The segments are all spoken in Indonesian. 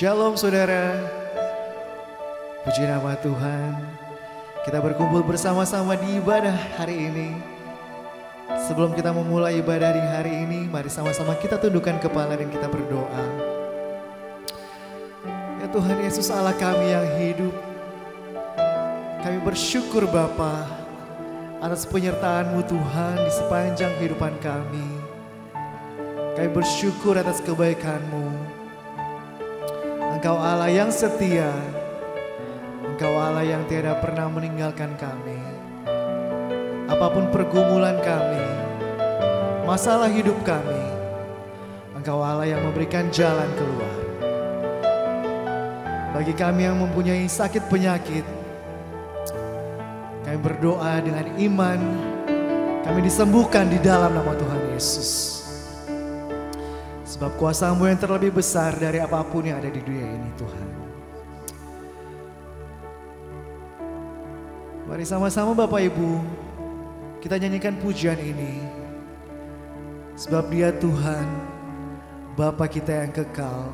Shalom saudara, puji nama Tuhan. Kita berkumpul bersama-sama di ibadah hari ini. Sebelum kita memulai ibadah di hari ini, mari sama-sama kita tundukkan kepala dan kita berdoa. Ya Tuhan Yesus Allah kami yang hidup, kami bersyukur Bapa atas penyertaan-Mu Tuhan di sepanjang kehidupan kami. Kami bersyukur atas kebaikan-Mu. Engkau Allah yang setia, Engkau Allah yang tiada pernah meninggalkan kami. Apapun pergumulan kami, masalah hidup kami, Engkau Allah yang memberikan jalan keluar. Bagi kami yang mempunyai sakit penyakit, kami berdoa dengan iman, kami disembuhkan di dalam nama Tuhan Yesus. Sebab kuasa-Mu yang terlebih besar dari apapun yang ada di dunia ini Tuhan. Mari sama-sama Bapak Ibu, kita nyanyikan pujian ini. Sebab Dia Tuhan, Bapa kita yang kekal.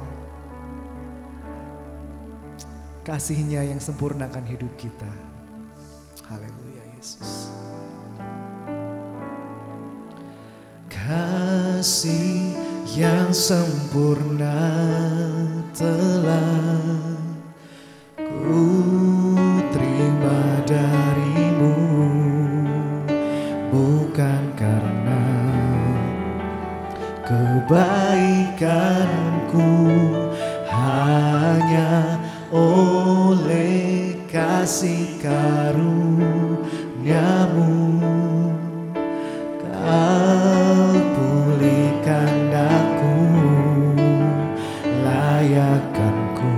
Kasih-Nya yang sempurnakan hidup kita. Haleluya Yesus. Kasih yang sempurna telah ku terima dari-Mu, bukan karena kebaikanku, hanya oleh kasih karunia-Mu. Kau pulihkan aku, layakkanku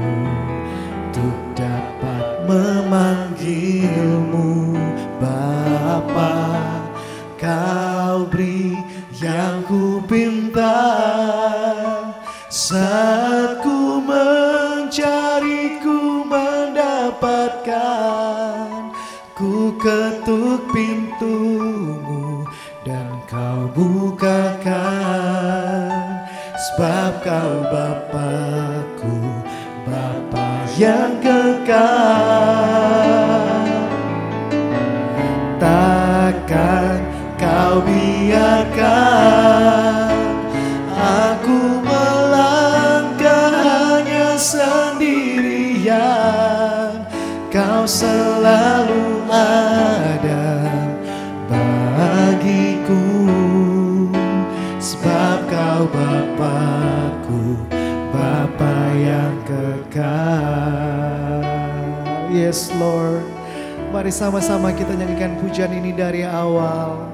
untuk dapat memanggil-Mu Bapa. Kau beri yang ku pinta, saat ku mencari ku mendapatkan. Ku ketuk pintu-Mu dan Kau bukakan. Sebab Kau Bapa-Ku, Bapa yang kekal. Takkan Kau biarkan aku melangkah hanya sendirian. Kau selalu ada bagiku. Sebab Kau Bapa-Ku, Bapa yang kekal. Yes Lord. Mari sama-sama kita nyanyikan pujian ini dari awal.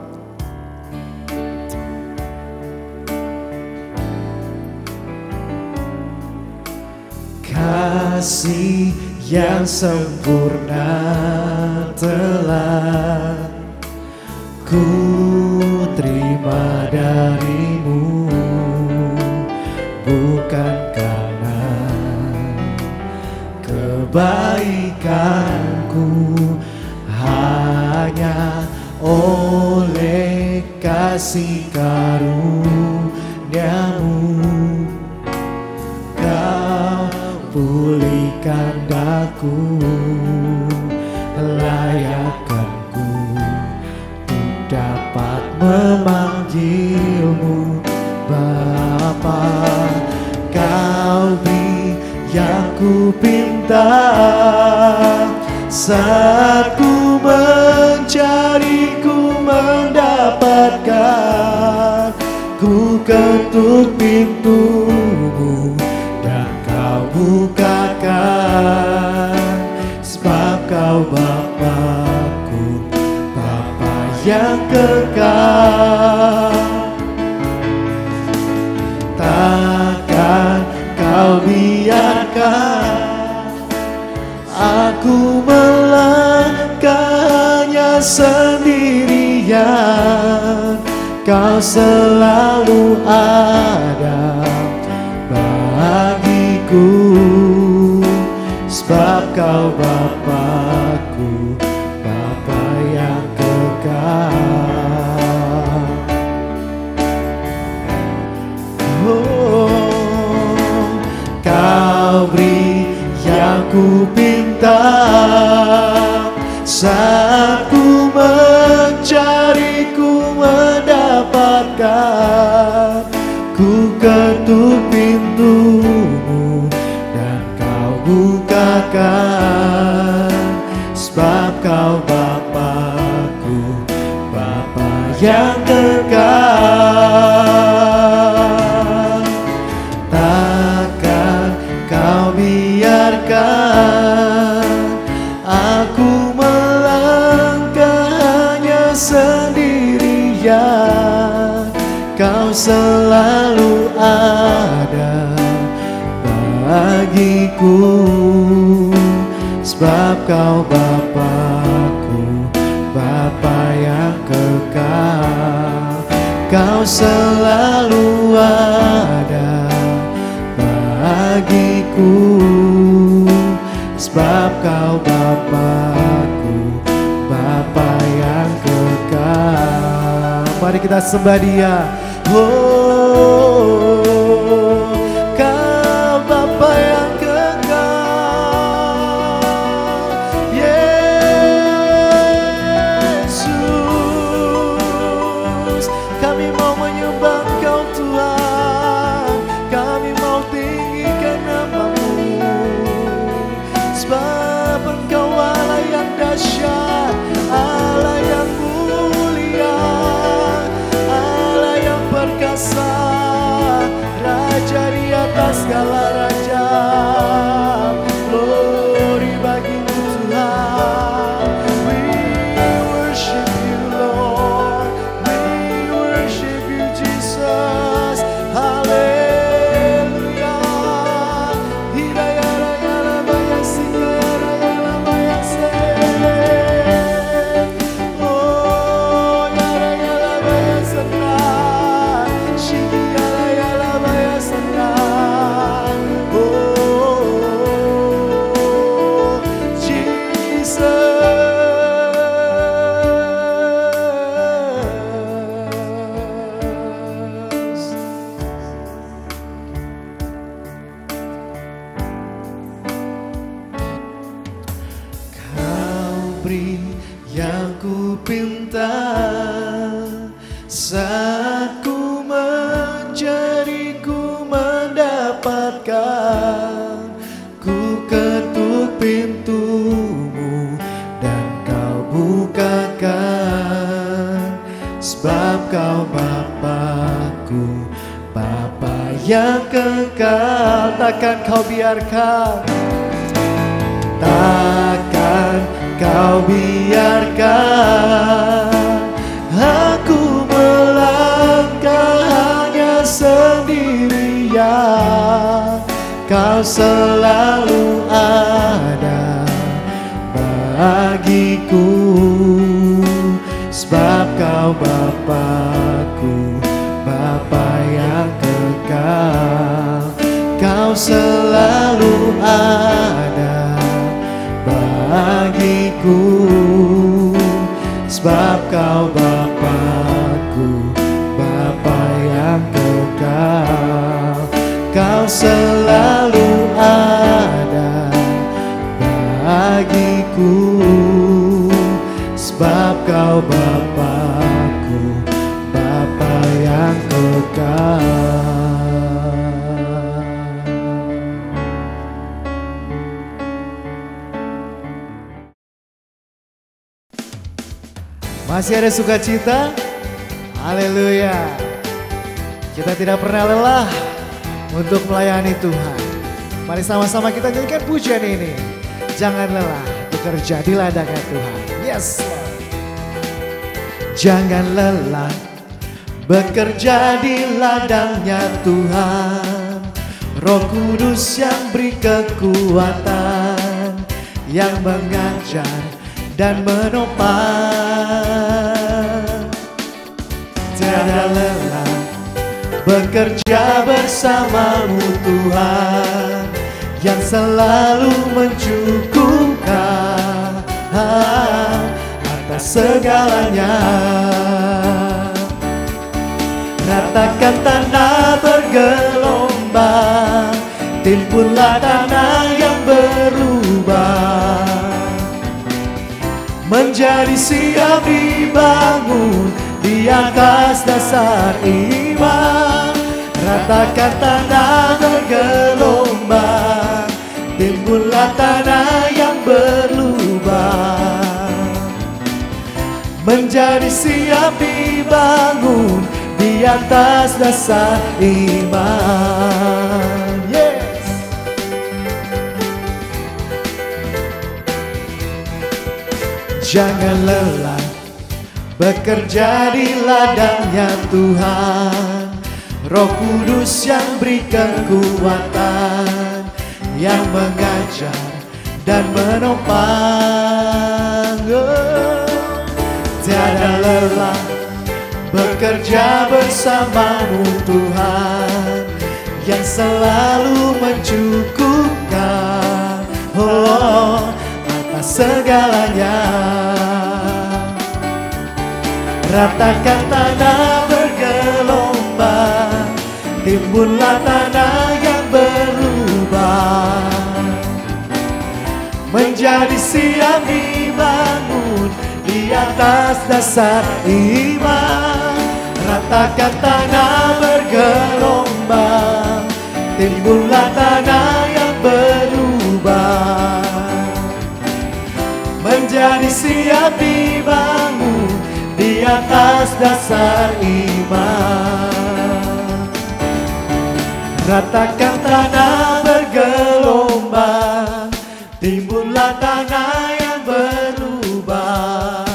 Kasih yang sempurna telah ku terima dari-Mu, bukan karena kebaikanku, hanya oleh kasih karunia-Mu. Kau pulihkan daku, layakkanku untuk dapat memanggil-Mu Bapa. Kau beri yang ku pinta, saat ku mencari ku mendapatkan. Ku ketuk pintu-Mu dan Kau bukakan. Sebab Kau Bapa-Ku, Bapa yang kekal. Takkan Kau biarkan aku melangkahnya sendirian. Kau selalu ada bagiku, sebab Kau Bapa-Ku, Bapa yang kekal. Oh, Kau beri yang ku pinta, saat ku mencari, ku mendapatkan. Ku ketuk pintu-Mu dan Kau bukakan, sebab Kau Bapa-Ku, Bapa yang kekal. Takkan Kau biarkan aku melangkah hanya sendirian. Kau selalu ada bagiku, sebab Kau Bapa-Ku, Bapa yang kekal. Kau selalu ada bagiku, sebab Kau Bapa-Ku, Bapa yang kekal. Mari kita sembah Dia. Oh, Kau Bapa yang kekal, Yesus. Kami mau menyembah Kau Tuhan, kami mau tinggikan nama-Mu, sebab Engkau Allah yang dahsyat, Allah yang mulia, Allah yang perkasa, Raja di atas segala raja. Glory bagi-Mu Tuhan. We worship You Lord, we worship You Jesus. Haleluya. Hidayah raya labaya singaya raya labaya se. Oh ya raya labaya senang, shikia raya labaya senang. Oh Jesus. Kau beri yang ku pinta, saat ku mencari, ku mendapatkan. Ku ketuk pintu-Mu dan Kau bukakan, sebab Kau Bapa-Ku, Bapa yang kekal. Takkan Kau biarkan, takkan Kau biarkan aku melangkah hanya sendirian. Kau selalu ada bagiku, sebab Kau Bapa-Ku, Bapa yang kekal. Kau selalu ada bagiku, sebab Kau Bapa-Ku, Bapa yang kekal. Kau selalu ada bagiku, sebab Kau Bapa-Ku, Bapa yang kekal. Masih ada sukacita? Haleluya. Kita tidak pernah lelah untuk melayani Tuhan. Mari sama-sama kita nyanyikan pujian ini. Jangan lelah bekerja di ladangnya Tuhan. Yes Lord. Jangan lelah bekerja di ladangnya Tuhan. Roh Kudus yang beri kekuatan, yang mengajar dan menopang. Tiada lelah bekerja bersama-Mu Tuhan. yang selalu mencukupkan atas segalanya. Ratakan tanah bergelombang, timbullah tanah yang berubah, menjadi siap dibangun di atas dasar iman. Ratakan tanah bergelombang, timbullah tanah yang berubah, menjadi siap dibangun di atas dasar iman. Yes. Jangan lelah bekerja di ladangnya Tuhan. Roh Kudus yang berikan kekuatan, yang mengajar dan menopang. Tiada lelah bekerja bersamamu Tuhan, yang selalu mencukupkan atas segalanya. Ratakan tanah bergelombang, timbullah tanah yang berubah, menjadi siap dibangun di atas dasar iman. Ratakan tanah bergelombang, timbullah tanah yang berubah, menjadi siap dibangun di atas dasar iman. Ratakan tanah bergelombang, timbullah tanah yang berubah,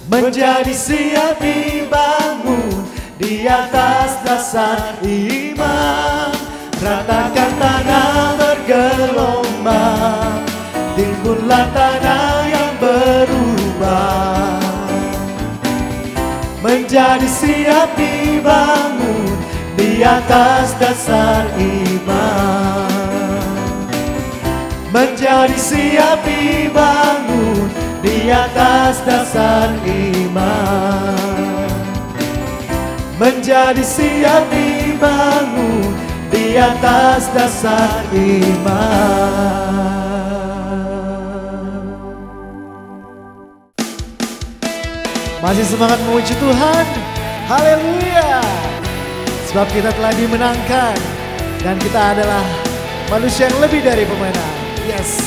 menjadi siap dibangun di atas dasar iman. Ratakan tanah bergelombang, timbullah tanah yang berubah, menjadi siap dibangun di atas dasar iman. Menjadi siap dibangun di atas dasar iman. Menjadi siap dibangun di atas dasar iman. Masih semangat memuji Tuhan? Haleluya! Sebab kita telah dimenangkan dan kita adalah manusia yang lebih dari pemenang. Yes!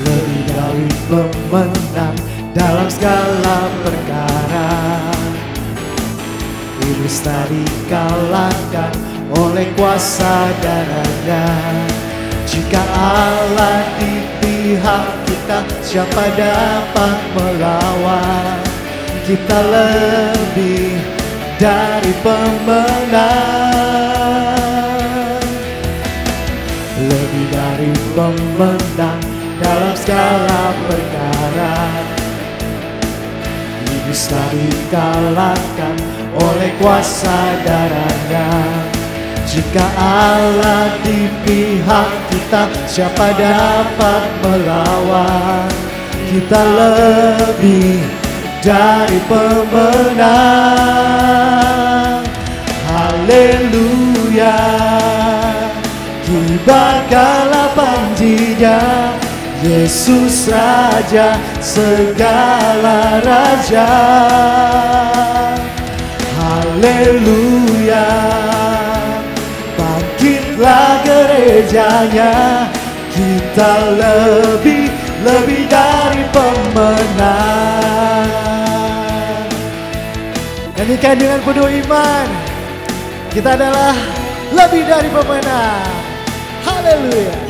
Lebih dari pemenang dalam segala perkara, iblis tak dikalahkan oleh kuasa darahnya. Jika Allah di pihak kita, siapa dapat melawan? Kita lebih dari pemenang, lebih dari pemenang dalam segala perkara. Iblis tak dikalahkan oleh kuasa darahnya. Jika Allah di pihak kita, siapa dapat melawan? Kita lebih dari pemenang. Haleluya, kibarkanlah panjinya, Yesus Raja segala raja. Haleluya, bangkitlah gerejanya, kita lebih dari pemenang. Nyanyikan dengan penuh iman, kita adalah lebih dari pemenang. Haleluya.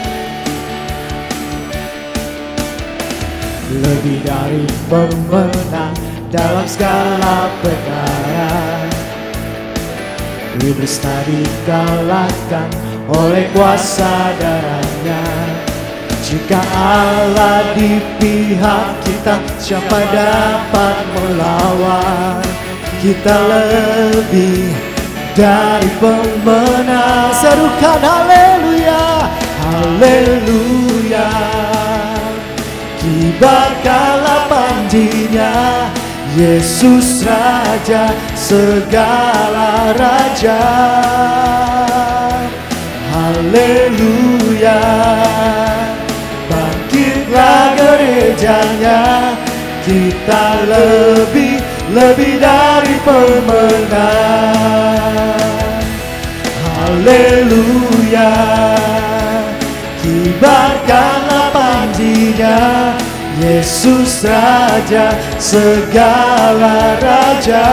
Lebih dari pemenang dalam segala perkara. iblis tak dikalahkan oleh kuasa darahnya. Jika Allah di pihak kita, siapa dapat melawan? Kita lebih dari pemenang. Serukan haleluya, haleluya. Kibarkanlah panjinya, Yesus Raja segala raja. Haleluya. Bangkitlah gerejanya, kita lebih dari pemenang. Haleluya. Kibarkanlah panjinya, Yesus Raja segala raja.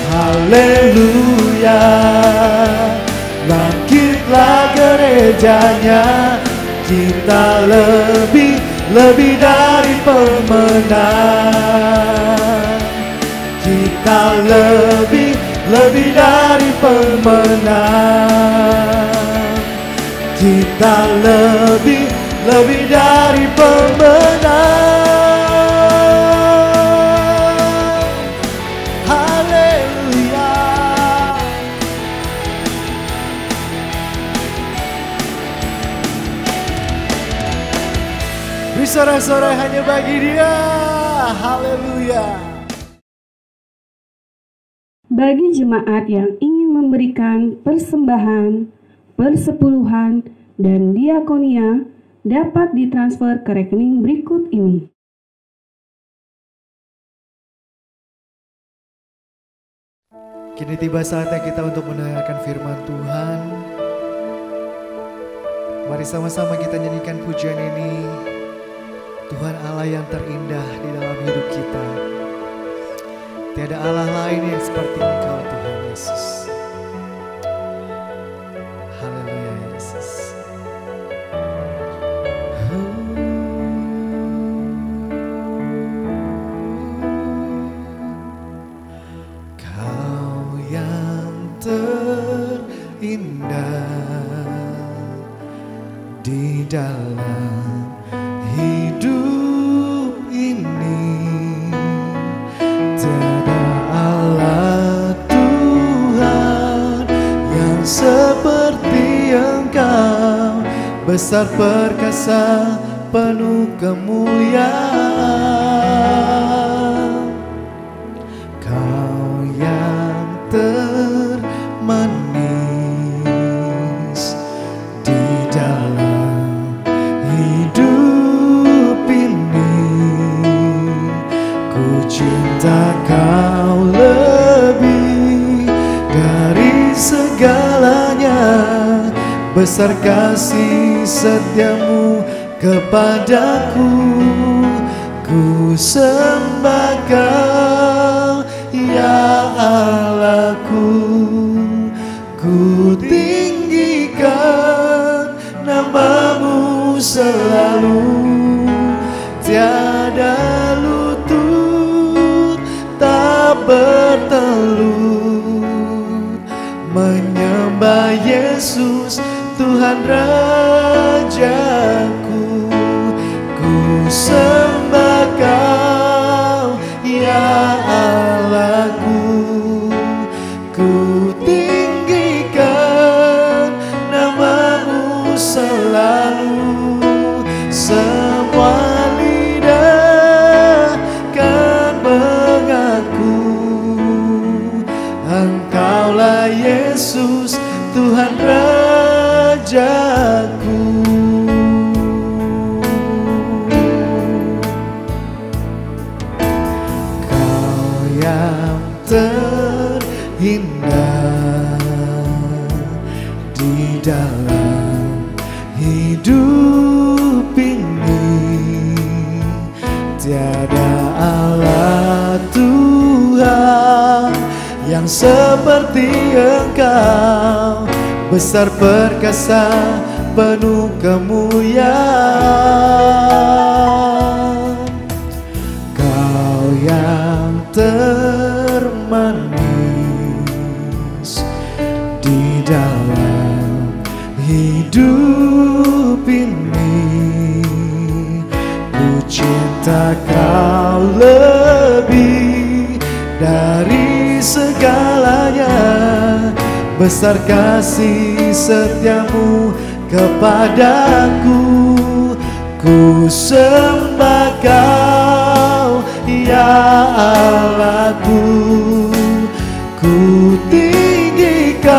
Haleluya. Bangkitlah gerejanya, kita lebih dari pemenang. Kita lebih dari pemenang. Kita lebih dari pemenang. Haleluya. Beri sorak-sorai hanya bagi Dia. Haleluya. Bagi jemaat yang ingin memberikan persembahan, persepuluhan, dan diakonia, dapat ditransfer ke rekening berikut ini. Kini tiba saatnya kita untuk mendengarkan firman Tuhan. Mari sama-sama kita nyanyikan pujian ini. Tuhan Allah yang terindah di dalam hidup kita. Tiada Allah lain yang seperti Engkau, Tuhan Yesus. Haleluya Yesus. Kau yang terindah di dalam hidup ini. Tiada Allah Tuhan yang seperti Engkau, besar perkasa penuh kemuliaan. Kau yang termanis di dalam hidup ini. Ku cinta Kau lebih dari segalanya, besar kasih setiamu kepadaku. Ku sembah Kau ya Allahku, ku tinggikan namamu selalu. Tiada lutut tak bertelut menyembah Yesus Tuhan Rajaku. Ku sembah Kau ya Allahku, ku tinggikan namamu selalu. Semua lidah kan mengaku Engkaulah Yesus Tuhan Rajaku. Kau yang terindah di dalam hidup ini. Tiada Allah Tuhan yang seperti Engkau, besar perkasa penuh kemuliaan. Kau yang termanis hidup ini. Ku cinta Kau lebih dari segalanya. Besar kasih setiamu kepadaku. Ku sembah Kau, ya Allahku. Ku tinggikan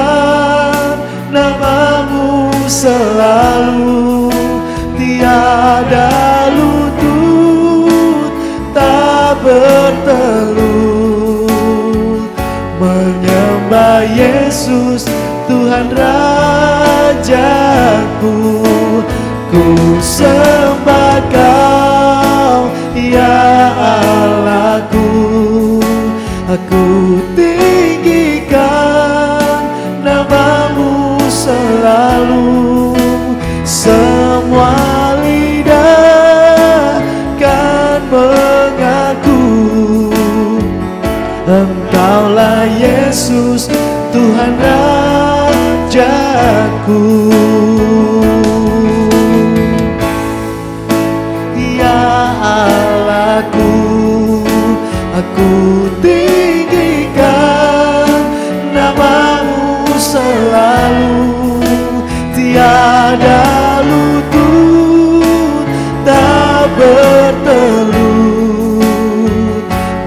namamu selalu. Tiada lutut tak bertelut menyembah Yesus Tuhan Rajaku. Ku sembah Kau, ya Allahku. Aku tinggikan namamu selalu. Semua lidah kan mengaku Engkaulah Yesus Tuhan Rajaku. Aku tinggikan namamu selalu. Tiada lutut tak bertelut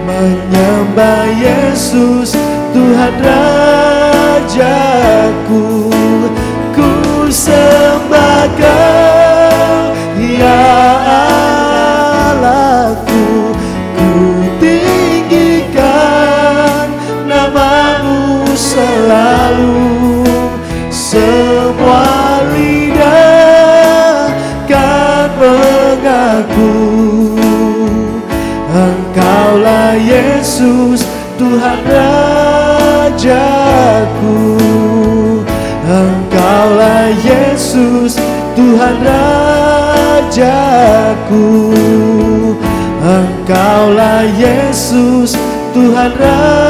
menyembah Yesus Tuhan Rajaku. Ku sembah Kau, ya Allahku. Selalu semua lidah kan mengaku Engkaulah Yesus Tuhan Rajaku. Engkaulah Yesus Tuhan Rajaku. Engkaulah Yesus Tuhan Rajaku.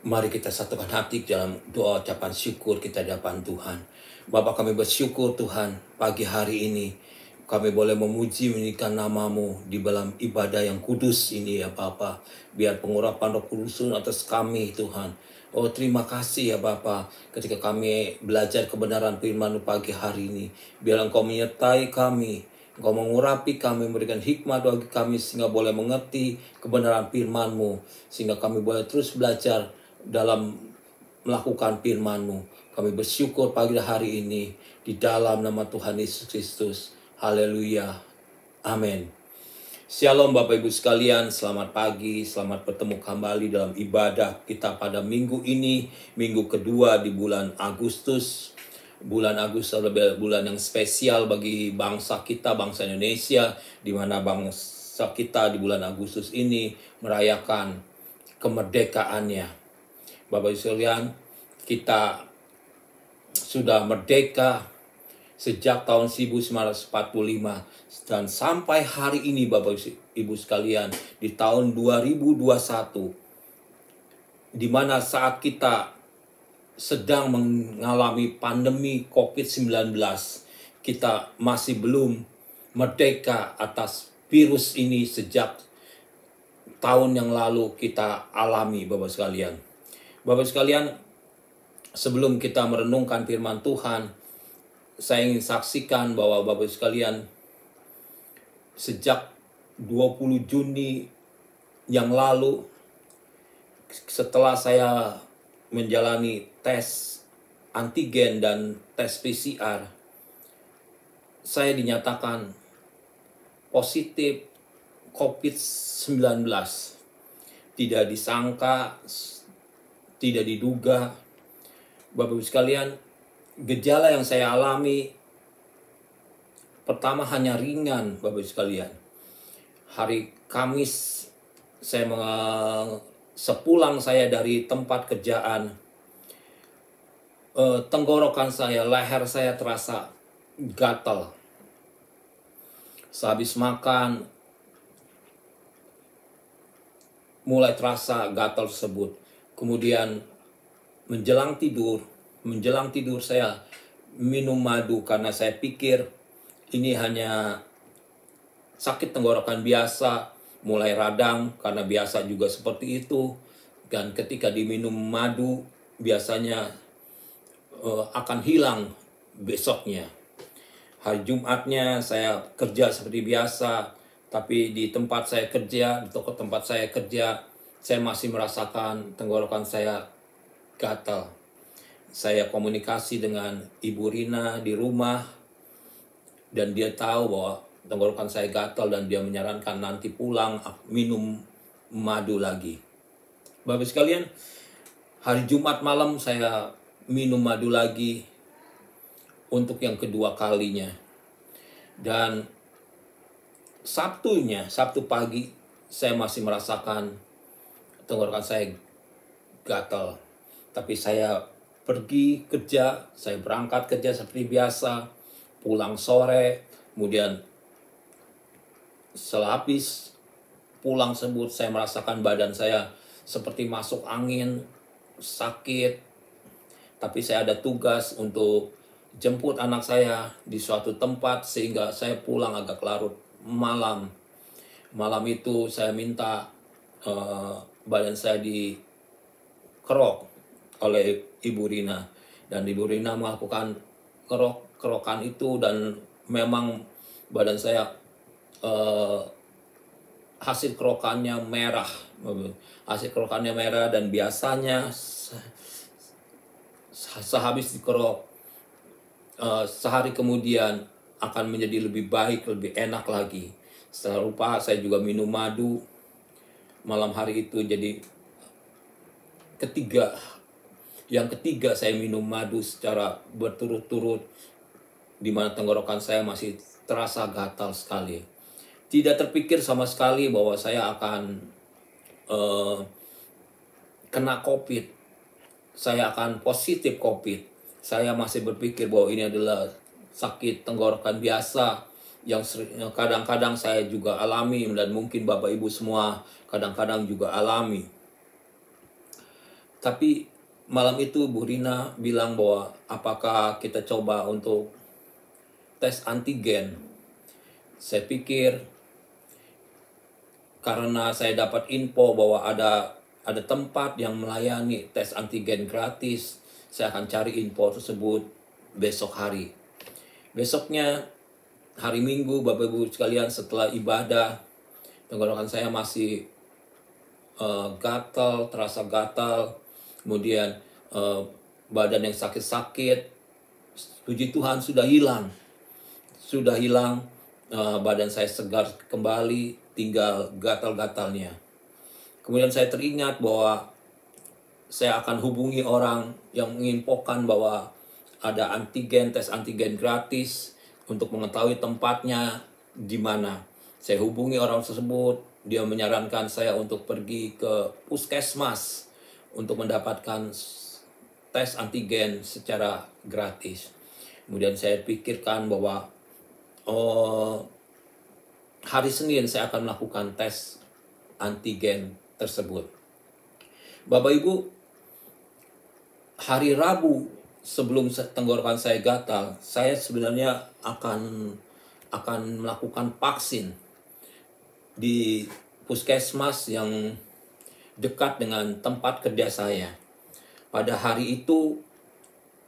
Mari kita satukan hati dalam doa ucapan syukur kita di hadapan Tuhan. Bapa, kami bersyukur Tuhan, pagi hari ini kami boleh memuji meninggikan namamu di dalam ibadah yang kudus ini ya Bapa. Biar pengurapan Roh Kudus atas kami Tuhan. Oh, terima kasih ya Bapa, ketika kami belajar kebenaran firman-Mu pagi hari ini. Biar Engkau menyertai kami, Engkau mengurapi kami, memberikan hikmat bagi kami sehingga boleh mengerti kebenaran firman-Mu, sehingga kami boleh terus belajar dalam melakukan firman-Mu. Kami bersyukur pagi hari ini di dalam nama Tuhan Yesus Kristus. Haleluya. Amin. Shalom Bapak Ibu sekalian, selamat pagi, selamat bertemu kembali dalam ibadah kita pada minggu ini, minggu kedua di bulan Agustus. Bulan Agustus adalah bulan yang spesial bagi bangsa kita, bangsa Indonesia, di mana bangsa kita di bulan Agustus ini merayakan kemerdekaannya. Bapak Ibu sekalian, kita sudah merdeka sejak tahun 1945 dan sampai hari ini Bapak Ibu sekalian di tahun 2021, di mana saat kita sedang mengalami pandemi COVID-19, kita masih belum merdeka atas virus ini sejak tahun yang lalu kita alami Bapak sekalian. Bapak sekalian, sebelum kita merenungkan firman Tuhan, saya ingin saksikan bahwa Bapak sekalian, sejak 20 Juni yang lalu, setelah saya menjalani tes antigen dan tes PCR, saya dinyatakan positif COVID-19. Tidak disangka, tidak diduga. Bapak Ibu sekalian, gejala yang saya alami pertama hanya ringan Bapak Ibu sekalian. Hari Kamis sepulang saya dari tempat kerjaan, tenggorokan saya, leher saya terasa gatal. Sehabis makan, mulai terasa gatal tersebut. Kemudian menjelang tidur saya minum madu karena saya pikir ini hanya sakit tenggorokan biasa, mulai radang karena biasa juga seperti itu. Dan ketika diminum madu biasanya akan hilang besoknya. Hari Jumatnya saya kerja seperti biasa, tapi di tempat saya kerja, di toko tempat saya kerja, saya masih merasakan tenggorokan saya gatal. Saya komunikasi dengan Ibu Rina di rumah, dan dia tahu bahwa tenggorokan saya gatal, dan dia menyarankan nanti pulang minum madu lagi. Bapak sekalian, hari Jumat malam saya minum madu lagi untuk yang kedua kalinya. Dan Sabtu pagi saya masih merasakan tenggorokan saya gatal. Tapi saya pergi kerja, saya berangkat kerja seperti biasa, pulang sore, kemudian setelah habis pulang sebut saya merasakan badan saya seperti masuk angin, sakit. Tapi saya ada tugas untuk jemput anak saya di suatu tempat sehingga saya pulang agak larut malam. Malam itu saya minta badan saya dikerok oleh Ibu Rina, dan Ibu Rina melakukan kerokan itu, dan memang badan saya hasil kerokannya merah. Dan biasanya sehabis dikerok sehari kemudian akan menjadi lebih baik, lebih enak lagi. Setelah lupa saya juga minum madu malam hari itu. Jadi yang ketiga saya minum madu secara berturut-turut, di mana tenggorokan saya masih terasa gatal sekali. Tidak terpikir sama sekali bahwa saya akan kena COVID. Saya akan positif COVID. Saya masih berpikir bahwa ini adalah sakit tenggorokan biasa yang kadang-kadang saya juga alami, dan mungkin Bapak Ibu semua kadang-kadang juga alami. Tapi malam itu Bu Rina bilang bahwa apakah kita coba untuk tes antigen. Saya pikir karena saya dapat info bahwa ada tempat yang melayani tes antigen gratis, saya akan cari info tersebut besok hari. Besoknya hari Minggu, Bapak Ibu sekalian, setelah ibadah, tenggorokan saya masih gatal, terasa gatal. Kemudian badan yang sakit-sakit, puji Tuhan sudah hilang. Badan saya segar kembali, tinggal gatal-gatalnya. Kemudian saya teringat bahwa saya akan hubungi orang yang menginfokan bahwa ada tes antigen gratis untuk mengetahui tempatnya di mana. Saya hubungi orang tersebut, dia menyarankan saya untuk pergi ke puskesmas untuk mendapatkan tes antigen secara gratis. Kemudian saya pikirkan bahwa hari Senin saya akan melakukan tes antigen tersebut. Bapak Ibu, hari Rabu sebelum tenggorokan saya gatal, saya sebenarnya akan melakukan vaksin di puskesmas yang dekat dengan tempat kerja saya. Pada hari itu,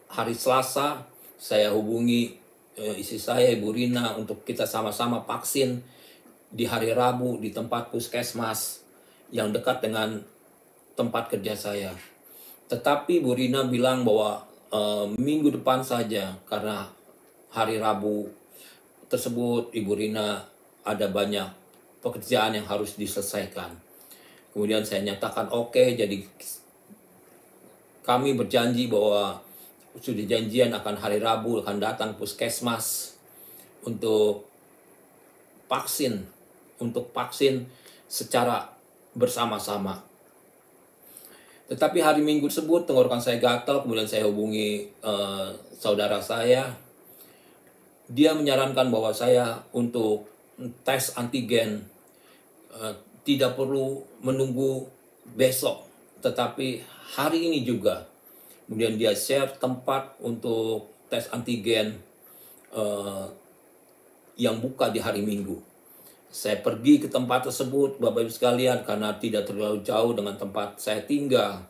hari Selasa, saya hubungi istri saya, Ibu Rina, untuk kita sama-sama vaksin di hari Rabu di tempat puskesmas yang dekat dengan tempat kerja saya. Tetapi Bu Rina bilang bahwa minggu depan saja, karena hari Rabu tersebut Ibu Rina ada banyak pekerjaan yang harus diselesaikan. Kemudian saya nyatakan oke, jadi kami berjanji bahwa sudah janjian akan hari Rabu akan datang puskesmas untuk vaksin secara bersama-sama. Tetapi hari Minggu tersebut tenggorokan saya gatal, kemudian saya hubungi saudara saya. Dia menyarankan bahwa saya untuk tes antigen tidak perlu menunggu besok, tetapi hari ini juga. Kemudian dia share tempat untuk tes antigen yang buka di hari Minggu. Saya pergi ke tempat tersebut, Bapak Ibu sekalian, karena tidak terlalu jauh dengan tempat saya tinggal.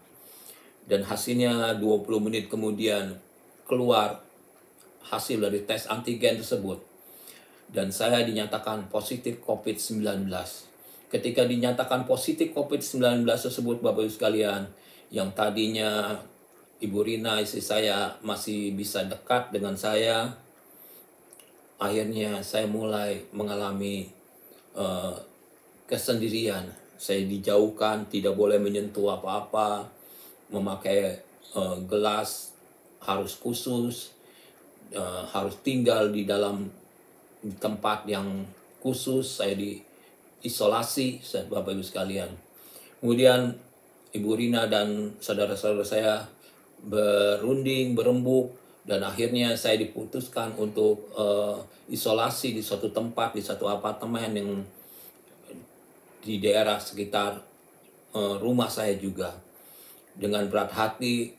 Dan hasilnya 20 menit kemudian keluar hasil dari tes antigen tersebut. Dan saya dinyatakan positif COVID-19. Ketika dinyatakan positif COVID-19 tersebut, Bapak Ibu sekalian, yang tadinya Ibu Rina, istri saya, masih bisa dekat dengan saya, akhirnya saya mulai mengalami kesendirian. Saya dijauhkan, tidak boleh menyentuh apa-apa, memakai gelas harus khusus, harus tinggal di dalam tempat yang khusus. Saya diisolasi, Bapak Ibu sekalian. Kemudian Ibu Rina dan saudara-saudara saya berunding, berembuk, dan akhirnya saya diputuskan untuk isolasi di suatu tempat, di satu apartemen yang di daerah sekitar rumah saya juga. Dengan berat hati,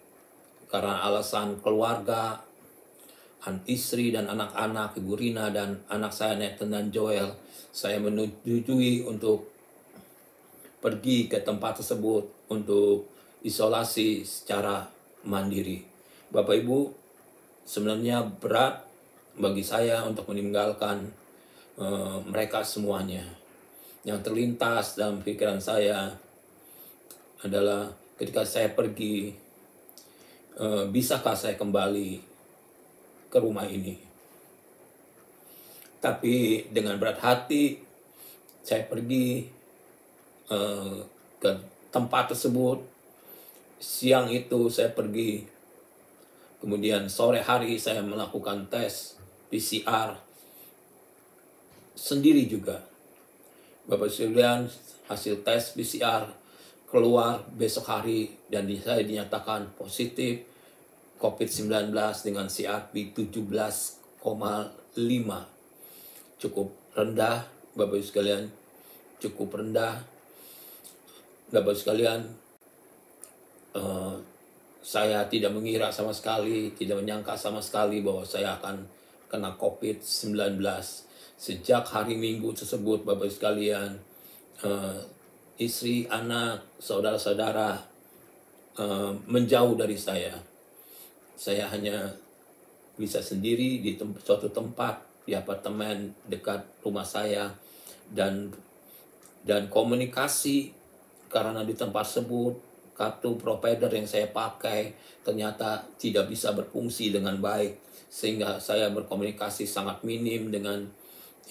karena alasan keluarga, istri dan anak-anak, Ibu Rina dan anak saya Nathan dan Joel, saya menyetujui untuk pergi ke tempat tersebut untuk isolasi secara mandiri. Bapak Ibu, sebenarnya berat bagi saya untuk meninggalkan mereka semuanya. Yang terlintas dalam pikiran saya adalah ketika saya pergi, bisakah saya kembali ke rumah ini? Tapi dengan berat hati saya pergi ke tempat tersebut. Siang itu saya pergi, kemudian sore hari saya melakukan tes PCR sendiri juga. Bapak sekalian, hasil tes PCR keluar besok hari dan saya dinyatakan positif COVID-19 dengan CRP 17,5. Cukup rendah, Bapak sekalian, cukup rendah. Bapak sekalian, saya tidak mengira sama sekali, tidak menyangka sama sekali bahwa saya akan kena COVID-19. Sejak hari Minggu tersebut, Bapak sekalian, istri, anak, saudara-saudara menjauh dari saya. Saya hanya bisa sendiri di suatu tempat, di apartemen dekat rumah saya, dan komunikasi karena di tempat tersebut kartu provider yang saya pakai ternyata tidak bisa berfungsi dengan baik, sehingga saya berkomunikasi sangat minim dengan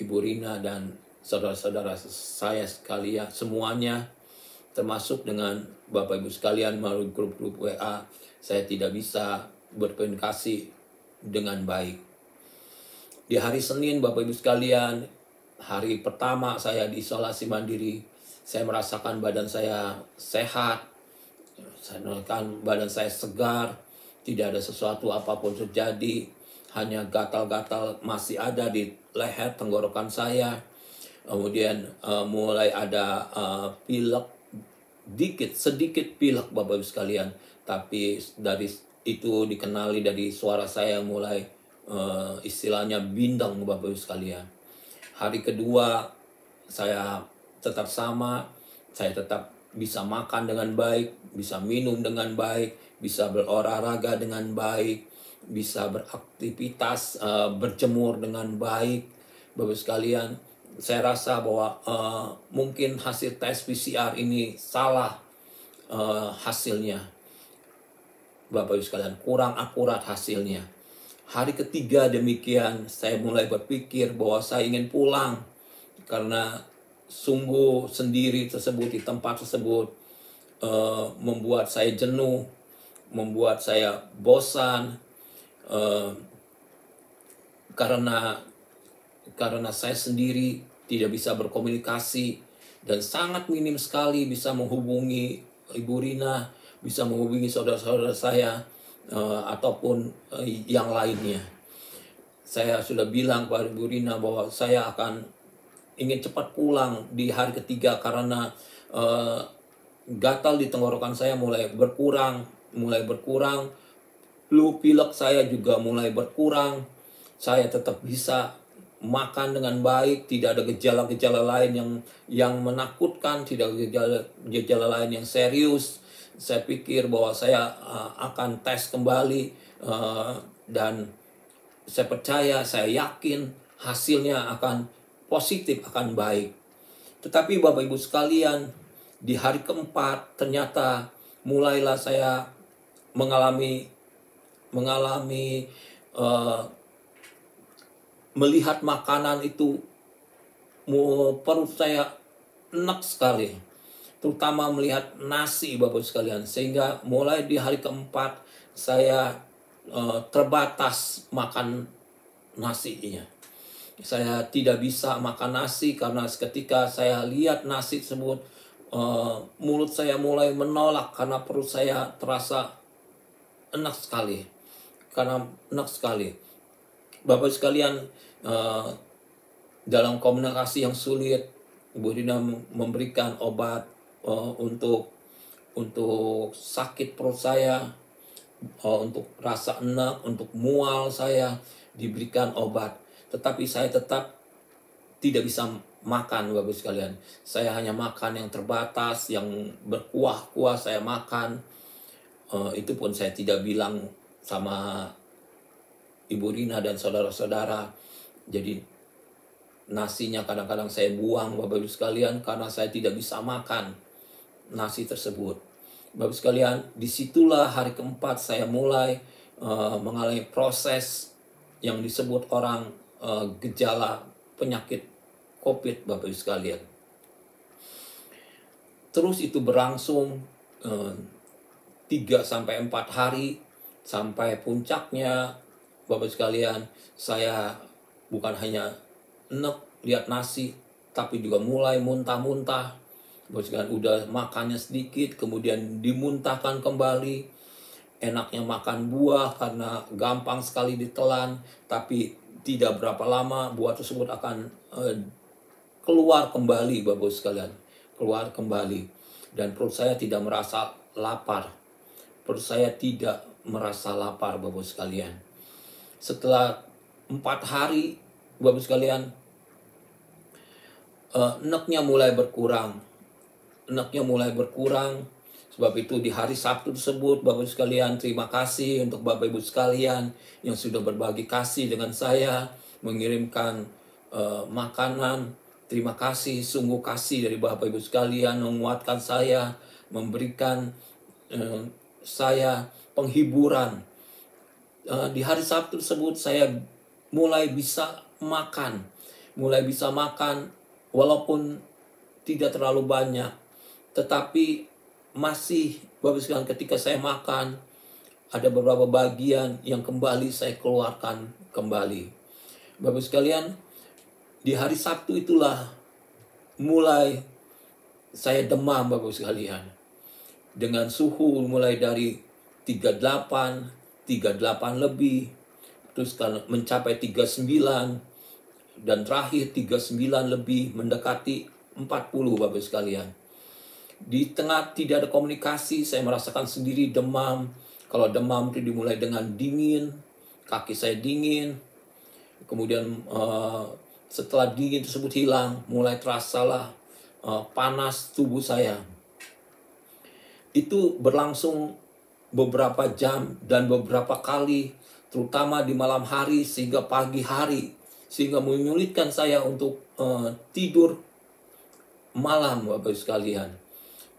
Ibu Rina dan saudara-saudara saya sekalian semuanya, termasuk dengan Bapak Ibu sekalian melalui grup-grup WA. Saya tidak bisa berkomunikasi dengan baik. Di hari Senin, Bapak Ibu sekalian, hari pertama saya diisolasi mandiri, saya merasakan badan saya sehat, saya merasakan badan saya segar, tidak ada sesuatu apapun terjadi, hanya gatal-gatal masih ada di leher tenggorokan saya. Kemudian mulai ada pilek, sedikit pilek Bapak Ibu sekalian, tapi dari itu dikenali dari suara saya yang mulai istilahnya bindang Bapak Ibu sekalian. Hari kedua saya tetap sama, saya tetap bisa makan dengan baik, bisa minum dengan baik, bisa berolahraga dengan baik, bisa beraktivitas, berjemur dengan baik. Bapak sekalian, saya rasa bahwa mungkin hasil tes PCR ini salah hasilnya. Bapak Ibu sekalian, kurang akurat hasilnya. Hari ketiga demikian, saya mulai berpikir bahwa saya ingin pulang karena sungguh sendiri tersebut di tempat tersebut membuat saya jenuh, membuat saya bosan, karena saya sendiri tidak bisa berkomunikasi dan sangat minim sekali bisa menghubungi Ibu Rina, bisa menghubungi saudara-saudara saya ataupun yang lainnya. Saya sudah bilang kepada Ibu Rina bahwa saya akan ingin cepat pulang di hari ketiga karena gatal di tenggorokan saya mulai berkurang, flu pilek saya juga mulai berkurang. Saya tetap bisa makan dengan baik, tidak ada gejala-gejala lain yang menakutkan, tidak ada gejala lain yang serius. Saya pikir bahwa saya akan tes kembali dan saya percaya, saya yakin hasilnya akan positif, akan baik. Tetapi Bapak Ibu sekalian, di hari keempat ternyata mulailah saya mengalami melihat makanan itu, perut saya enak sekali, terutama melihat nasi Bapak sekalian, sehingga mulai di hari keempat saya terbatas makan nasinya. Saya tidak bisa makan nasi karena ketika saya lihat nasi tersebut, mulut saya mulai menolak karena perut saya terasa enak sekali, Bapak sekalian, dalam komunikasi yang sulit, Ibu Rina memberikan obat untuk sakit perut saya, untuk rasa enak, untuk mual saya diberikan obat. Tetapi saya tetap tidak bisa makan Bapak sekalian. Saya hanya makan yang terbatas, yang berkuah-kuah saya makan. Itu pun saya tidak bilang sama Ibu Rina dan saudara-saudara. Jadi nasinya kadang-kadang saya buang Bapak Ibu sekalian karena saya tidak bisa makan nasi tersebut. Bapak sekalian, disitulah hari keempat saya mulai mengalami proses yang disebut orang gejala penyakit COVID Bapak Ibu sekalian. Terus itu berlangsung 3-4 hari sampai puncaknya Bapak sekalian, saya bukan hanya enak lihat nasi, tapi juga mulai muntah-muntah. Bapak sekalian, udah makannya sedikit, kemudian dimuntahkan kembali. Enaknya makan buah karena gampang sekali ditelan, tapi tidak berapa lama buah tersebut akan keluar kembali Bapak sekalian. Keluar kembali. Dan perut saya tidak merasa lapar. Perut saya tidak merasa lapar Bapak sekalian. Setelah 4 hari Bapak sekalian, enaknya mulai berkurang. Sebab itu di hari Sabtu tersebut Bapak sekalian, terima kasih untuk Bapak Ibu sekalian yang sudah berbagi kasih dengan saya, mengirimkan makanan. Terima kasih, sungguh kasih dari Bapak Ibu sekalian menguatkan saya, memberikan saya penghiburan. Di hari Sabtu tersebut saya mulai bisa makan walaupun tidak terlalu banyak, tetapi masih Bapak sekalian, ketika saya makan ada beberapa bagian yang kembali saya keluarkan kembali. Bapak sekalian, di hari Sabtu itulah mulai saya demam Bapak sekalian, dengan suhu mulai dari 38 lebih, terus mencapai 39, dan terakhir 39 lebih, mendekati 40 Bapak sekalian. Di tengah tidak ada komunikasi, saya merasakan sendiri demam. Kalau demam itu dimulai dengan dingin, kaki saya dingin. Kemudian setelah dingin tersebut hilang, mulai terasalah panas tubuh saya. Itu berlangsung beberapa jam dan beberapa kali, terutama di malam hari sehingga pagi hari, sehingga menyulitkan saya untuk tidur malam Bapak sekalian.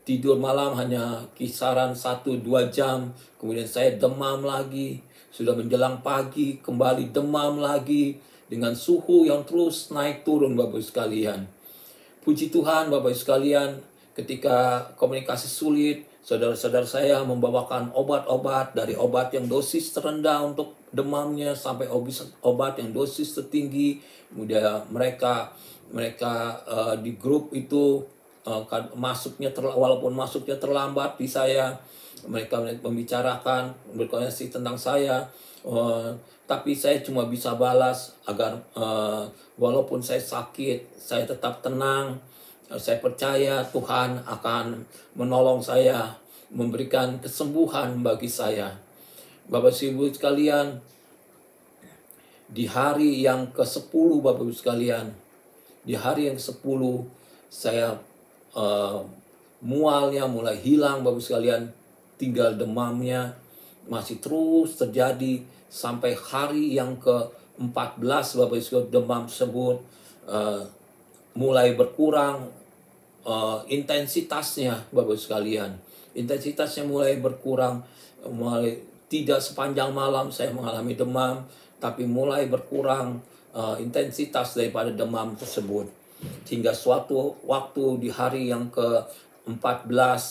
Tidur malam hanya kisaran 1-2 jam, kemudian saya demam lagi, sudah menjelang pagi kembali demam lagi, dengan suhu yang terus naik turun Bapak sekalian. Puji Tuhan Bapak sekalian, ketika komunikasi sulit, saudara-saudara saya membawakan obat-obat, dari obat yang dosis terendah untuk demamnya sampai obat yang dosis tertinggi. Kemudian mereka di grup itu walaupun masuknya terlambat di saya, mereka membicarakan, berkoordinasi tentang saya. tapi saya cuma bisa balas agar walaupun saya sakit, saya tetap tenang. Saya percaya Tuhan akan menolong saya, memberikan kesembuhan bagi saya. Bapak Ibu sekalian, di hari yang ke-10 Bapak Ibu sekalian, di hari yang ke-10 saya mualnya mulai hilang Bapak Ibu sekalian, tinggal demamnya masih terus terjadi sampai hari yang ke-14 Bapak Ibu, demam tersebut mulai berkurang intensitasnya Bapak Ibu sekalian. Intensitasnya mulai berkurang, mulai tidak sepanjang malam saya mengalami demam, tapi mulai berkurang intensitas daripada demam tersebut. Hingga suatu waktu di hari yang ke-14,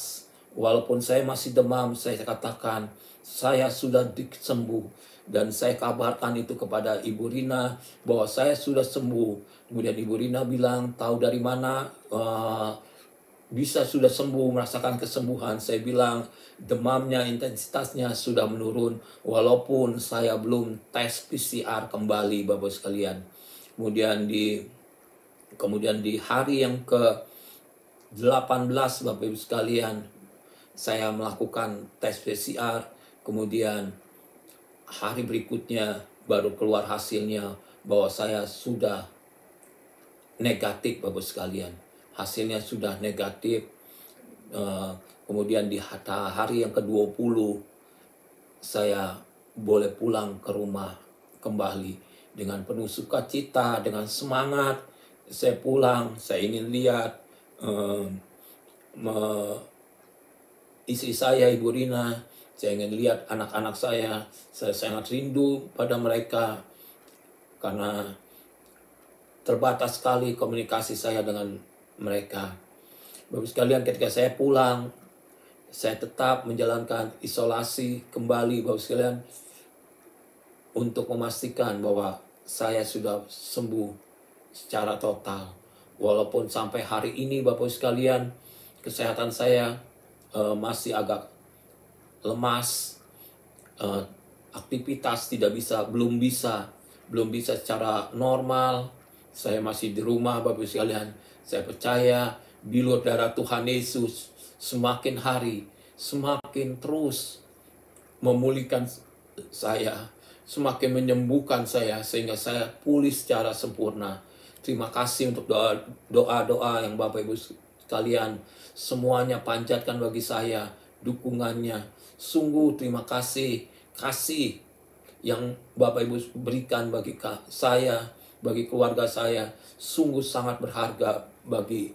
walaupun saya masih demam, saya katakan saya sudah sembuh. Dan saya kabarkan itu kepada Ibu Rina bahwa saya sudah sembuh. Kemudian Ibu Rina bilang, tahu dari mana bisa sudah sembuh, merasakan kesembuhan. Saya bilang demamnya, intensitasnya sudah menurun, walaupun saya belum tes PCR kembali Bapak sekalian. Kemudian di hari yang ke-18 Bapak Ibu sekalian, saya melakukan tes PCR. Kemudian hari berikutnya baru keluar hasilnya bahwa saya sudah negatif Bapak sekalian. Hasilnya sudah negatif. Kemudian di hari yang ke-20 saya boleh pulang ke rumah kembali dengan penuh sukacita, dengan semangat. Saya pulang, saya ingin lihat istri saya Ibu Rina, saya ingin lihat anak-anak saya sangat rindu pada mereka karena terbatas sekali komunikasi saya dengan mereka. Bapak sekalian, ketika saya pulang, saya tetap menjalankan isolasi kembali Bapak sekalian untuk memastikan bahwa saya sudah sembuh secara total. Walaupun sampai hari ini Bapak sekalian, kesehatan saya masih agak lemas, aktivitas belum bisa secara normal. Saya masih di rumah Bapak sekalian. Saya percaya bilur darah Tuhan Yesus semakin hari semakin terus memulihkan saya, semakin menyembuhkan saya sehingga saya pulih secara sempurna. Terima kasih untuk doa-doa yang Bapak Ibu sekalian semuanya panjatkan bagi saya, dukungannya. Sungguh terima kasih yang Bapak Ibu berikan bagi saya, bagi keluarga saya, sungguh sangat berharga bagi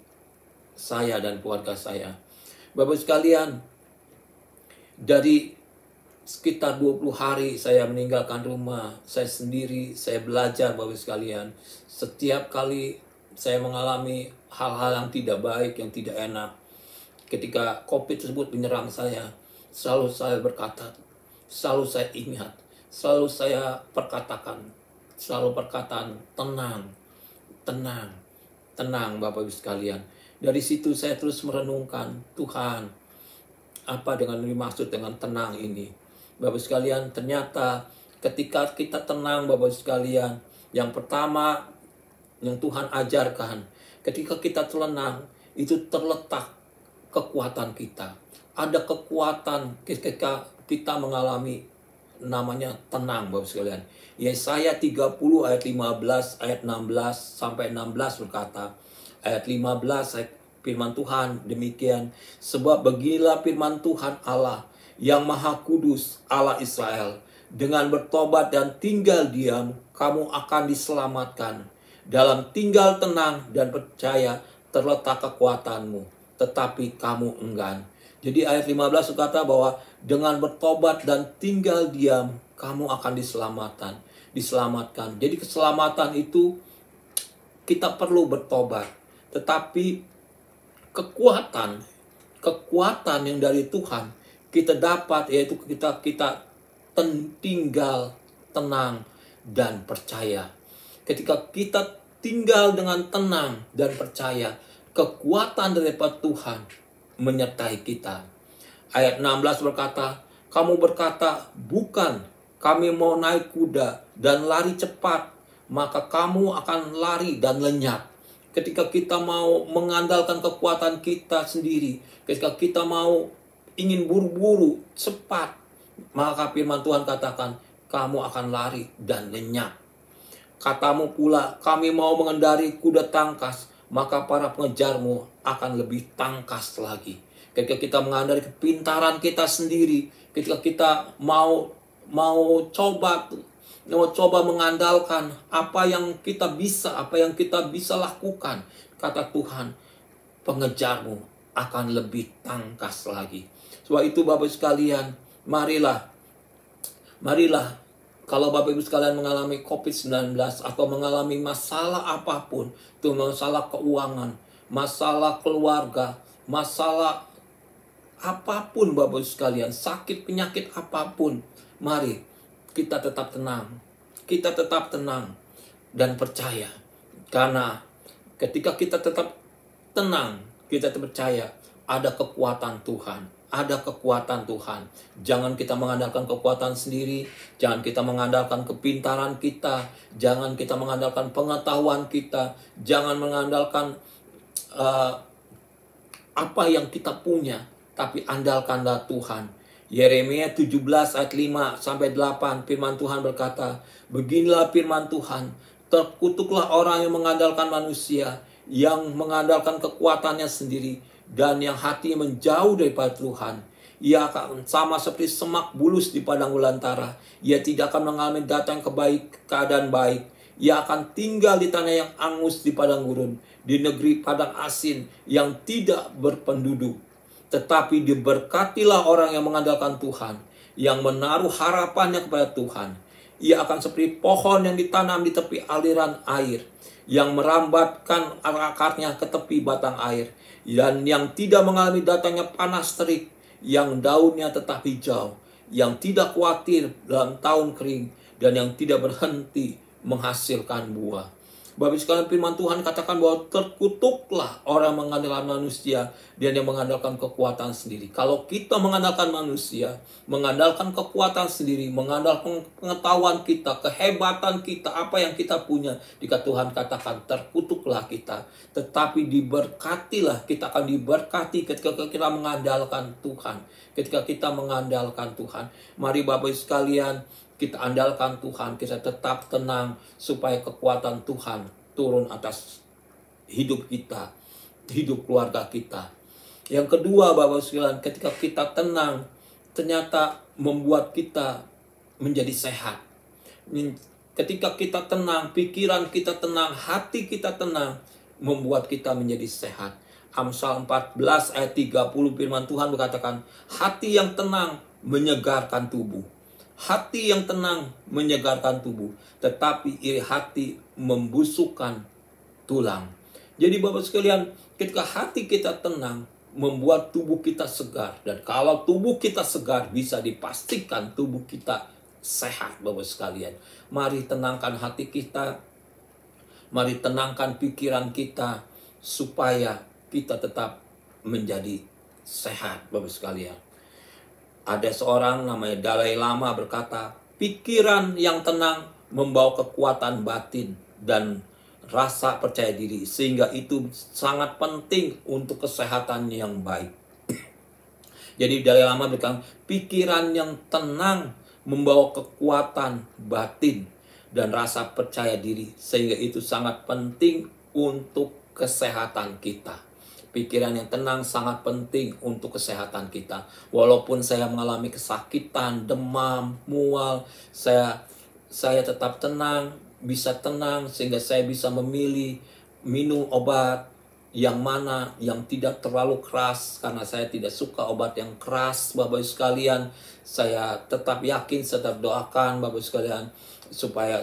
saya dan keluarga saya. Bapak sekalian, dari sekitar 20 hari saya meninggalkan rumah, saya sendiri, saya belajar Bapak sekalian. Setiap kali saya mengalami hal-hal yang tidak baik, yang tidak enak, ketika COVID tersebut menyerang saya, selalu saya berkata, selalu saya ingat, selalu saya perkatakan tenang Bapak Ibu sekalian. Dari situ saya terus merenungkan, Tuhan, apa dengan dimaksud dengan tenang ini? Bapak sekalian, ternyata ketika kita tenang Bapak sekalian, yang pertama yang Tuhan ajarkan, ketika kita tenang, itu terletak kekuatan kita. Ada kekuatan ketika kita mengalami namanya tenang Bapak sekalian. Yesaya 30 ayat 15 ayat 16 sampai 16 berkata, ayat 15 firman Tuhan demikian, sebab beginilah firman Tuhan Allah yang Maha Kudus, Allah Israel, dengan bertobat dan tinggal diam kamu akan diselamatkan. Dalam tinggal tenang dan percaya terletak kekuatanmu, tetapi kamu enggan. Jadi ayat 15 berkata bahwa dengan bertobat dan tinggal diam kamu akan diselamatkan. Jadi keselamatan itu kita perlu bertobat, tetapi kekuatan yang dari Tuhan kita dapat, yaitu kita tinggal tenang dan percaya. Ketika kita tinggal dengan tenang dan percaya, kekuatan daripada Tuhan menyertai kita. Ayat 16 berkata, kamu berkata, bukan, kami mau naik kuda dan lari cepat, maka kamu akan lari dan lenyap. Ketika kita mau mengandalkan kekuatan kita sendiri, ketika kita mau ingin buru-buru, cepat, maka firman Tuhan katakan, kamu akan lari dan lenyap. Katamu pula, kami mau mengendari kuda tangkas, maka para pengejarmu akan lebih tangkas lagi. Ketika kita mengandalkan kepintaran kita sendiri, ketika kita mau coba mengandalkan apa yang kita bisa lakukan, kata Tuhan, pengejarmu akan lebih tangkas lagi. Sebab itu Bapak sekalian, marilah kalau Bapak Ibu sekalian mengalami COVID-19 atau mengalami masalah apapun, itu masalah keuangan, masalah keluarga, masalah apapun Bapak Ibu sekalian, sakit penyakit apapun, mari kita tetap tenang. Kita tetap tenang dan percaya. Karena ketika kita tetap tenang, kita percaya ada kekuatan Tuhan. Ada kekuatan Tuhan. Jangan kita mengandalkan kekuatan sendiri. Jangan kita mengandalkan kepintaran kita. Jangan kita mengandalkan pengetahuan kita. Jangan mengandalkan apa yang kita punya. Tapi andalkanlah Tuhan. Yeremia 17 ayat 5-8 firman Tuhan berkata, beginilah firman Tuhan, terkutuklah orang yang mengandalkan manusia, yang mengandalkan kekuatannya sendiri, dan yang hati menjauh daripada Tuhan. Ia akan sama seperti semak bulus di padang belantara. Ia tidak akan mengalami datang keadaan baik. Ia akan tinggal di tanah yang angus di padang gurun, di negeri padang asin yang tidak berpenduduk. Tetapi diberkatilah orang yang mengandalkan Tuhan, yang menaruh harapannya kepada Tuhan. Ia akan seperti pohon yang ditanam di tepi aliran air, yang merambatkan akarnya ke tepi batang air, dan yang tidak mengalami datangnya panas terik, yang daunnya tetap hijau, yang tidak khawatir dalam tahun kering, dan yang tidak berhenti menghasilkan buah. Bapak sekalian, firman Tuhan katakan bahwa terkutuklah orang mengandalkan manusia dan yang mengandalkan kekuatan sendiri. Kalau kita mengandalkan manusia, mengandalkan kekuatan sendiri, mengandalkan pengetahuan kita, kehebatan kita, apa yang kita punya, jika Tuhan katakan terkutuklah kita. Tetapi diberkatilah, kita akan diberkati ketika kita mengandalkan Tuhan. Ketika kita mengandalkan Tuhan. Mari Bapak sekalian, kita andalkan Tuhan, kita tetap tenang supaya kekuatan Tuhan turun atas hidup kita, hidup keluarga kita. Yang kedua Bapak sekalian, ketika kita tenang, ternyata membuat kita menjadi sehat. Ketika kita tenang, pikiran kita tenang, hati kita tenang, membuat kita menjadi sehat. Amsal 14 ayat 30 firman Tuhan berkatakan, hati yang tenang menyegarkan tubuh. Hati yang tenang menyegarkan tubuh, tetapi iri hati membusukkan tulang. Jadi Bapak sekalian, ketika hati kita tenang, membuat tubuh kita segar. Dan kalau tubuh kita segar, bisa dipastikan tubuh kita sehat Bapak sekalian. Mari tenangkan hati kita, mari tenangkan pikiran kita, supaya kita tetap menjadi sehat Bapak sekalian. Ada seorang namanya Dalai Lama berkata, pikiran yang tenang membawa kekuatan batin dan rasa percaya diri. Sehingga itu sangat penting untuk kesehatan yang baik. Jadi Dalai Lama berkata, pikiran yang tenang membawa kekuatan batin dan rasa percaya diri. Sehingga itu sangat penting untuk kesehatan kita. Pikiran yang tenang sangat penting untuk kesehatan kita. Walaupun saya mengalami kesakitan, demam, mual, saya tetap tenang, bisa tenang sehingga saya bisa memilih minum obat yang mana yang tidak terlalu keras, karena saya tidak suka obat yang keras Bapak Ibu sekalian. Saya tetap yakin, saya tetap doakan Bapak Ibu sekalian supaya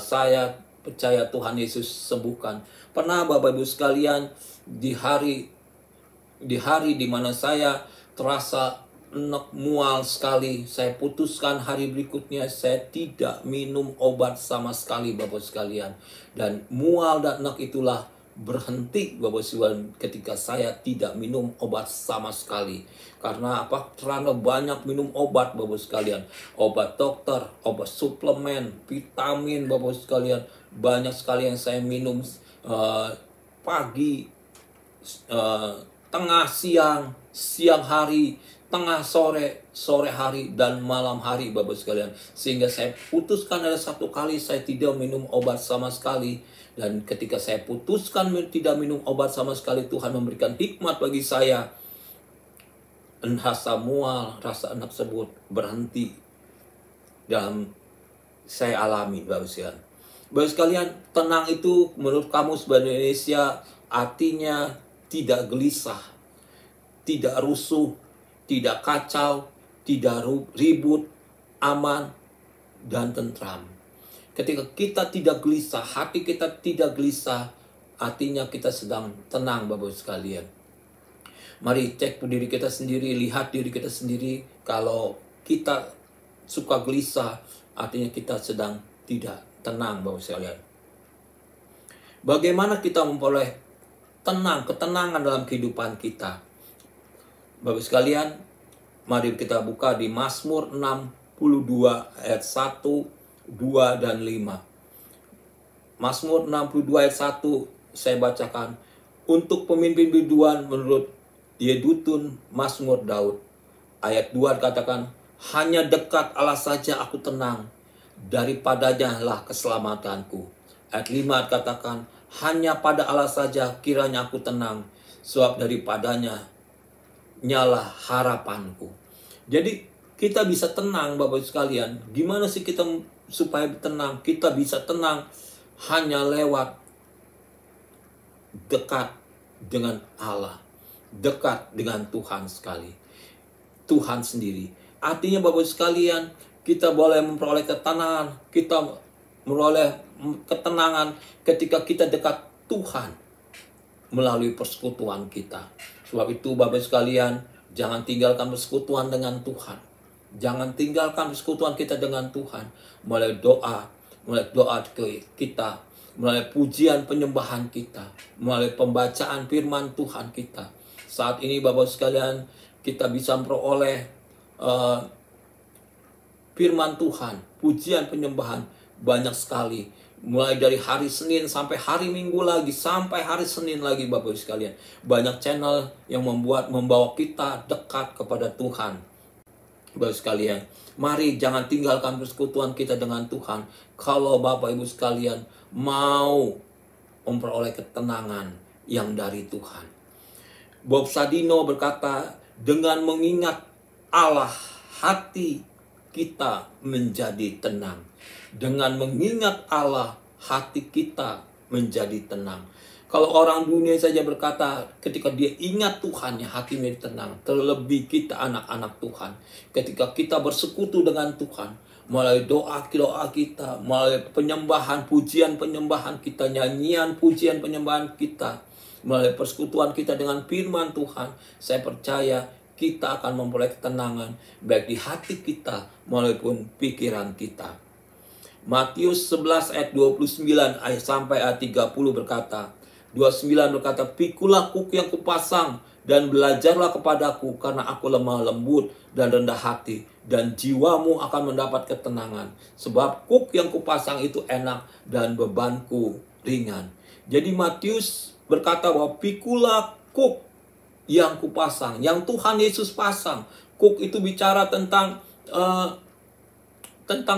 saya percaya Tuhan Yesus sembuhkan. Pernah Bapak Ibu sekalian, di hari di mana saya terasa enak mual sekali, saya putuskan hari berikutnya saya tidak minum obat sama sekali Bapak sekalian. Dan mual dan enak itulah berhenti Bapak Sekalian ketika saya tidak minum obat sama sekali. Karena apa? Terlalu banyak minum obat Bapak sekalian. Obat dokter, obat suplemen, vitamin Bapak sekalian. Banyak sekali yang saya minum pagi, tengah siang, siang hari, tengah sore, sore hari, dan malam hari Bapak sekalian. Sehingga saya putuskan ada satu kali saya tidak minum obat sama sekali. Dan ketika saya putuskan tidak minum obat sama sekali, Tuhan memberikan hikmat bagi saya. Rasa mual, rasa enak tersebut berhenti dalam saya alami Bapak sekalian. Bapak sekalian, tenang itu menurut Kamus Bahasa Indonesia artinya tidak gelisah, tidak rusuh, tidak kacau, tidak ribut, aman, dan tentram. Ketika kita tidak gelisah, hati kita tidak gelisah, artinya kita sedang tenang Bapak sekalian. Mari cek diri kita sendiri, lihat diri kita sendiri. Kalau kita suka gelisah, artinya kita sedang tidak tenang Bapak sekalian. Bagaimana kita memperoleh ketenangan dalam kehidupan kita? Bapak sekalian, mari kita buka di Mazmur 62 ayat 1, 2 dan 5. Mazmur 62 ayat 1 saya bacakan. Untuk pemimpin biduan menurut Yedutun Mazmur Daud. Ayat 2 dikatakan, hanya dekat Allah saja aku tenang, daripadanya lah keselamatanku. Ayat 5 dikatakan, hanya pada Allah saja kiranya aku tenang, sebab daripadanya nyala harapanku. Jadi kita bisa tenang Bapak sekalian. Gimana sih kita supaya tenang? Kita bisa tenang hanya lewat dekat dengan Allah, dekat dengan Tuhan sekali, Tuhan sendiri. Artinya Bapak sekalian, kita boleh memperoleh ketenangan, kita memperoleh ketenangan ketika kita dekat Tuhan melalui persekutuan kita. Sebab itu Bapak sekalian, jangan tinggalkan persekutuan dengan Tuhan. Jangan tinggalkan persekutuan kita dengan Tuhan. Mulai doa kita, mulai pujian penyembahan kita, mulai pembacaan firman Tuhan kita. Saat ini Bapak sekalian, kita bisa memperoleh firman Tuhan, pujian penyembahan banyak sekali. Mulai dari hari Senin sampai hari Minggu lagi, sampai hari Senin lagi Bapak sekalian. Banyak channel yang membawa kita dekat kepada Tuhan. Bapak sekalian, mari jangan tinggalkan persekutuan kita dengan Tuhan. Kalau Bapak Ibu sekalian mau memperoleh ketenangan yang dari Tuhan. Bob Sadino berkata, dengan mengingat Allah, hati kita menjadi tenang. Dengan mengingat Allah, hati kita menjadi tenang. Kalau orang dunia saja berkata, ketika dia ingat Tuhan, ya hatinya tenang. Terlebih kita anak-anak Tuhan. Ketika kita bersekutu dengan Tuhan, melalui doa kita, melalui penyembahan, pujian penyembahan kita, nyanyian pujian penyembahan kita, melalui persekutuan kita dengan firman Tuhan, saya percaya kita akan memperoleh ketenangan, baik di hati kita maupun pikiran kita. Matius 11 ayat 29 sampai ayat 30 berkata, 29 berkata, pikulah kuk yang kupasang dan belajarlah kepadaku, karena aku lemah lembut dan rendah hati, dan jiwamu akan mendapat ketenangan. Sebab kuk yang kupasang itu enak dan bebanku ringan. Jadi Matius berkata bahwa pikulah kuk yang kupasang, yang Tuhan Yesus pasang. Kuk itu bicara tentang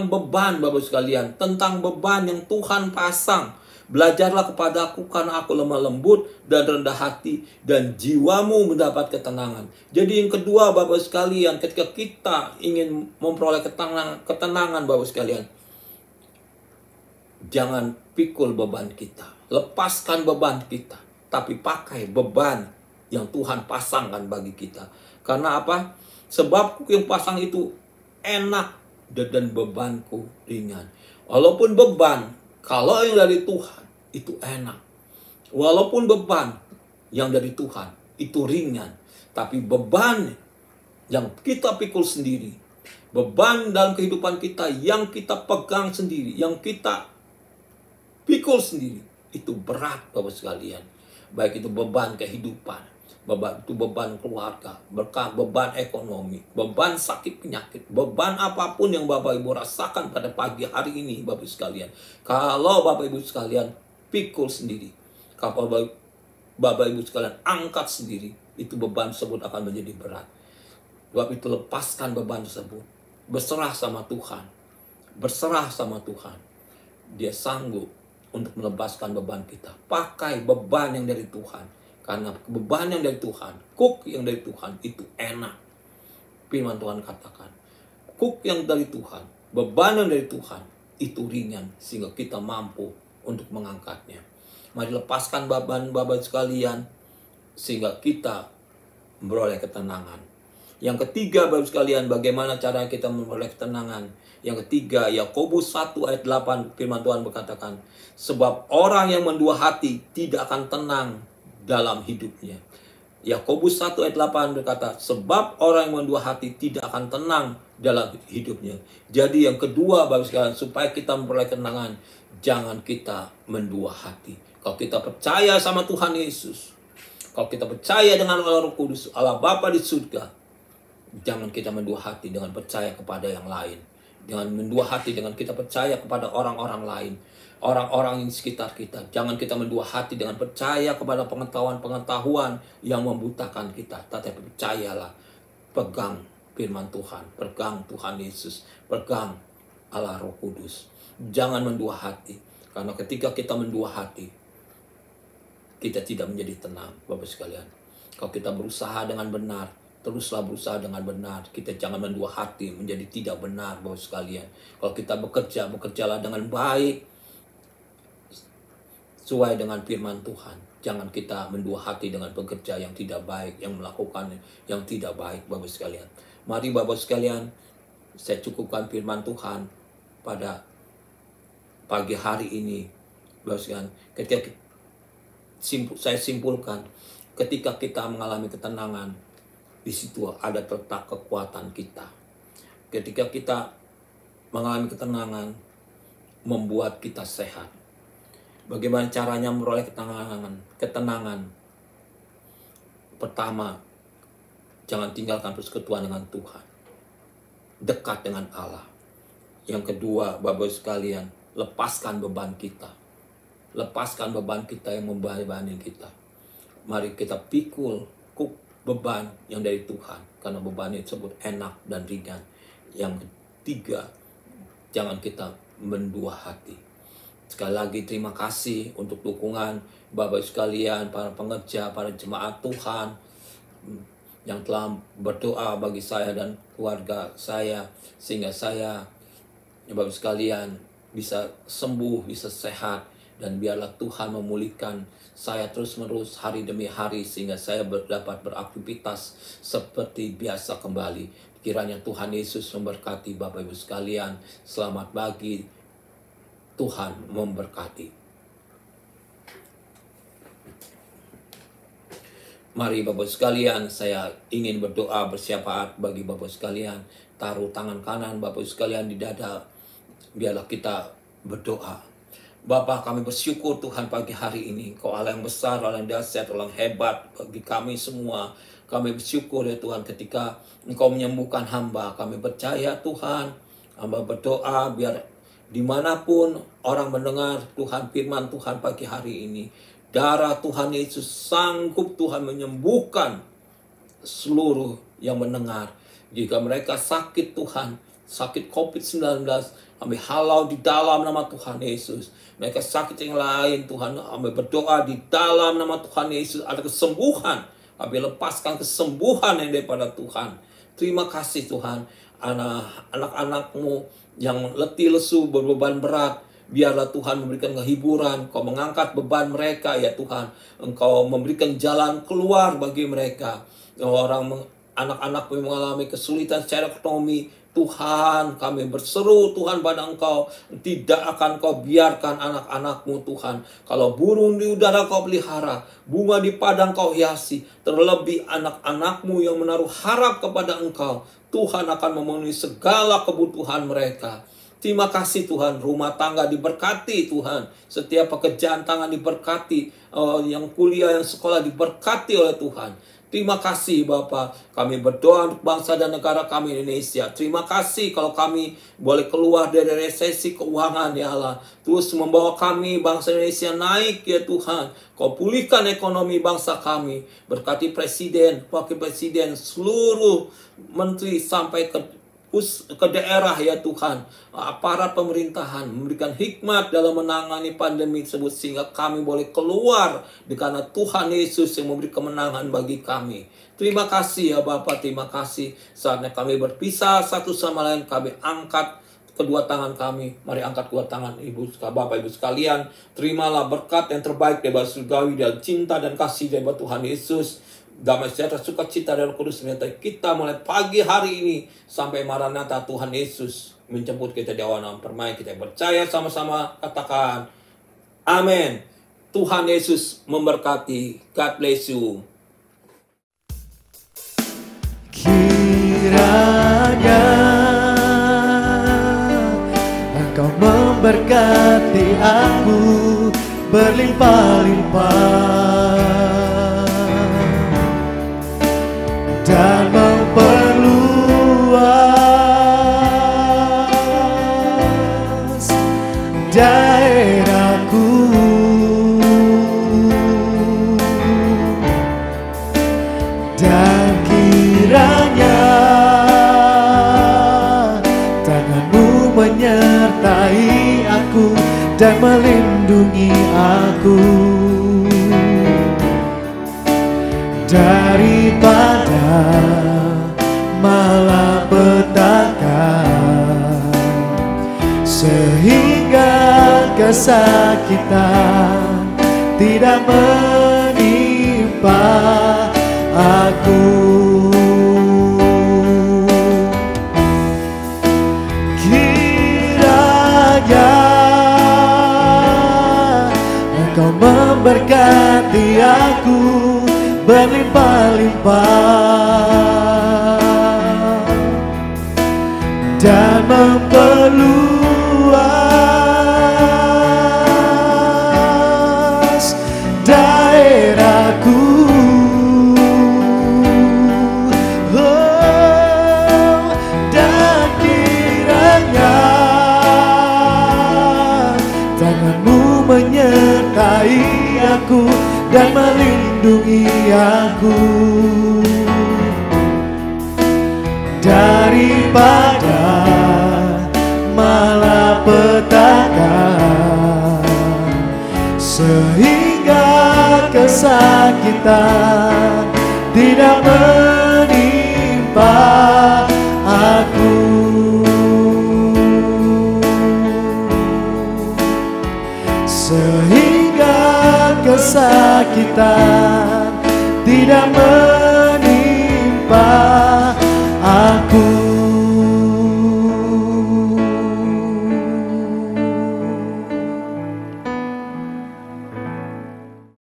beban Bapak sekalian, tentang beban yang Tuhan pasang. Belajarlah kepadaku karena aku lemah lembut dan rendah hati, dan jiwamu mendapat ketenangan. Jadi yang kedua Bapak sekalian, ketika kita ingin memperoleh ketenangan Bapak sekalian, jangan pikul beban kita, lepaskan beban kita, tapi pakai beban yang Tuhan pasangkan bagi kita. Karena apa? Sebab yang pasang itu enak dan bebanku ringan. Walaupun beban, kalau yang dari Tuhan itu enak. Walaupun beban yang dari Tuhan itu ringan. Tapi beban yang kita pikul sendiri, beban dalam kehidupan kita yang kita pegang sendiri, yang kita pikul sendiri, itu berat Bapak sekalian. Baik itu beban kehidupan, beban keluarga, beban ekonomi, beban sakit penyakit, beban apapun yang Bapak Ibu rasakan pada pagi hari ini Bapak sekalian. Kalau Bapak Ibu sekalian pikul sendiri, kalau Bapak Ibu sekalian angkat sendiri, itu beban tersebut akan menjadi berat. Sebab itu lepaskan beban tersebut. Berserah sama Tuhan. Berserah sama Tuhan. Dia sanggup untuk melepaskan beban kita. Pakai beban yang dari Tuhan. Karena beban yang dari Tuhan, kuk yang dari Tuhan itu enak. Firman Tuhan katakan, kuk yang dari Tuhan, beban yang dari Tuhan itu ringan. Sehingga kita mampu untuk mengangkatnya. Mari lepaskan beban Bapak sekalian. Sehingga kita memperoleh ketenangan. Yang ketiga Bapak sekalian, bagaimana cara kita memperoleh ketenangan? Yang ketiga, Yakobus 1 ayat 8 firman Tuhan berkatakan, sebab orang yang mendua hati tidak akan tenang dalam hidupnya. Yakobus 1 ayat 8 berkata, sebab orang yang mendua hati tidak akan tenang dalam hidupnya. Jadi yang kedua Bapak sekalian, supaya kita memperoleh ketenangan, jangan kita mendua hati. Kalau kita percaya sama Tuhan Yesus, kalau kita percaya dengan Allah Roh Kudus, Allah Bapa di surga, jangan kita mendua hati dengan percaya kepada yang lain. Dengan mendua hati dengan kita percaya kepada orang-orang lain. Orang-orang di sekitar kita. Jangan kita mendua hati dengan percaya kepada pengetahuan-pengetahuan yang membutakan kita. Tetapi percayalah. Pegang firman Tuhan. Pegang Tuhan Yesus. Pegang Allah Roh Kudus. Jangan mendua hati. Karena ketika kita mendua hati, kita tidak menjadi tenang, Bapak sekalian. Kalau kita berusaha dengan benar, teruslah berusaha dengan benar. Kita jangan mendua hati menjadi tidak benar, Bapak sekalian. Kalau kita bekerja, bekerjalah dengan baik, sesuai dengan firman Tuhan. Jangan kita mendua hati dengan bekerja yang tidak baik, yang melakukan yang tidak baik, Bapak sekalian. Mari Bapak sekalian, saya cukupkan firman Tuhan pada pagi hari ini, Bapak sekalian. Ketika saya simpulkan, ketika kita mengalami ketenangan, di situ ada terletak kekuatan kita. Ketika kita mengalami ketenangan, membuat kita sehat. Bagaimana caranya memperoleh ketenangan? Pertama, jangan tinggalkan persekutuan dengan Tuhan. Dekat dengan Allah. Yang kedua, Bapak sekalian, lepaskan beban kita. Lepaskan beban kita yang membebani kita. Mari kita pikul beban yang dari Tuhan, karena beban tersebut enak dan ringan. Yang ketiga, jangan kita mendua hati. Sekali lagi terima kasih untuk dukungan Bapak sekalian, para pengerja, para jemaat Tuhan yang telah berdoa bagi saya dan keluarga saya, sehingga saya, Bapak sekalian, bisa sembuh, bisa sehat. Dan biarlah Tuhan memulihkan saya terus-menerus hari demi hari, sehingga saya dapat beraktivitas seperti biasa kembali. Kiranya Tuhan Yesus memberkati Bapak Ibu sekalian. Selamat pagi. Tuhan memberkati. Mari Bapak sekalian, saya ingin berdoa bersyafaat bagi Bapak sekalian. Taruh tangan kanan Bapak sekalian di dada. Biarlah kita berdoa. Bapa, kami bersyukur Tuhan pagi hari ini. Kau Allah yang besar, Allah yang dahsyat, Allah yang hebat bagi kami semua. Kami bersyukur ya Tuhan ketika Engkau menyembuhkan hamba. Kami percaya Tuhan, hamba berdoa biar dimanapun orang mendengar Tuhan, firman Tuhan pagi hari ini, darah Tuhan Yesus sanggup Tuhan menyembuhkan seluruh yang mendengar. Jika mereka sakit Tuhan, sakit COVID-19, kami halau di dalam nama Tuhan Yesus. Mereka sakit yang lain Tuhan, kami berdoa di dalam nama Tuhan Yesus ada kesembuhan. Kami lepaskan kesembuhan yang daripada Tuhan. Terima kasih Tuhan. Anak-anak-Mu yang letih lesu berbeban berat, biarlah Tuhan memberikan kehiburan. Kau mengangkat beban mereka ya Tuhan. Engkau memberikan jalan keluar bagi mereka. Anak-anak mengalami kesulitan secara ekonomi, Tuhan, kami berseru Tuhan pada Engkau, tidak akan Kau biarkan anak-anak-Mu Tuhan. Kalau burung di udara Kau pelihara, bunga di padang Kau hiasi, terlebih anak-anak-Mu yang menaruh harap kepada Engkau, Tuhan akan memenuhi segala kebutuhan mereka. Terima kasih Tuhan, rumah tangga diberkati Tuhan. Setiap pekerjaan tangan diberkati, yang kuliah, yang sekolah diberkati oleh Tuhan. Terima kasih Bapa, kami berdoa untuk bangsa dan negara kami Indonesia. Terima kasih kalau kami boleh keluar dari resesi keuangan ya Allah. Terus membawa kami bangsa Indonesia naik ya Tuhan. Kau pulihkan ekonomi bangsa kami. Berkati Presiden, Wakil Presiden, seluruh menteri sampai ke daerah ya Tuhan. Aparat pemerintahan memberikan hikmat dalam menangani pandemi tersebut sehingga kami boleh keluar karena Tuhan Yesus yang memberi kemenangan bagi kami. Terima kasih ya Bapak, terima kasih. Saatnya kami berpisah satu sama lain, kami angkat kedua tangan kami. Mari angkat kedua tangan Bapak Ibu sekalian. Terimalah berkat yang terbaik dari surgawi dan cinta dan kasih dari Tuhan Yesus. Damai sejahtera, sukacita dan Roh Kudus menyertai kita mulai pagi hari ini sampai Maranatha Tuhan Yesus menjemput kita di awan permai. Kita percaya sama-sama, katakan amin. Tuhan Yesus memberkati. God bless you. Kiranya Engkau memberkati aku berlimpah-limpah dan memperluas daerahku, dan kiranya tangan-Mu menyertai aku dan melindungi aku daripada malapetaka, sehingga kesakitan tidak menimpa aku. Kiranya Engkau memberkati aku berlimpah-limpah dan memperluas daerahku, dan kiranya tangan-Mu menyertai aku dan melindungi aku daripada malapetaka, sehingga kesakitan tidak menimpa aku. Sehingga kesakitan tidak